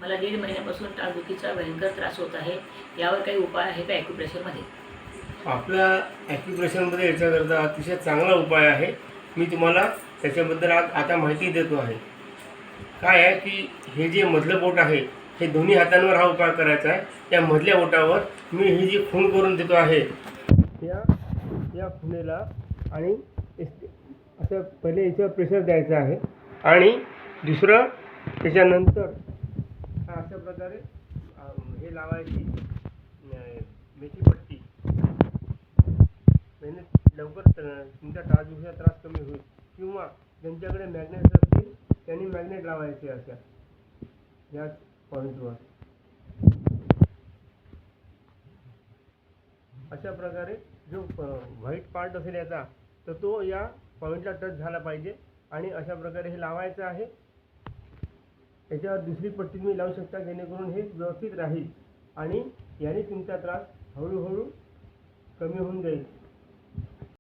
मला 1.5 महिन्यापासून टाळदुखीचा भयंकर त्रास होत आहे. यावर काही उपाय आहे का ॲक्युप्रेशरमध्ये? आपल्या ॲक्युप्रेशरमध्ये याच्याकरता अतिशय चांगला उपाय आहे. मी तुम्हाला त्याच्याबद्दल आता माहिती देतो आहे. काय आहे की हे जे मधलं बोट आहे हे दोन्ही हातांवर हा उपाय करायचा आहे. त्या मधल्या बोटावर मी ही जी खूण करून देतो आहे या खुणेला आणि असं पहिले याच्यावर प्रेशर द्यायचं आहे आणि दुसरं त्याच्यानंतर अशा प्रकारे हे लावायची मेथी पट्टी. लवकर तुमचा टाळदुखीचा त्रास कमी होईल. किंवा ज्यांच्याकडे मॅग्नेट असतील त्यांनी मॅग्नेट लावायचे अशा या पॉईंटवर. अशा प्रकारे जो व्हाईट पार्ट असेल याचा तर तो या पॉईंटला टच झाला पाहिजे आणि अशा प्रकारे हे लावायचं आहे. याच्यावर दुसरी पट्टी तुम्ही लावू शकता जेणेकरून हे व्यवस्थित राहील आणि याने तुमचा त्रास हळूहळू कमी होऊन जाईल.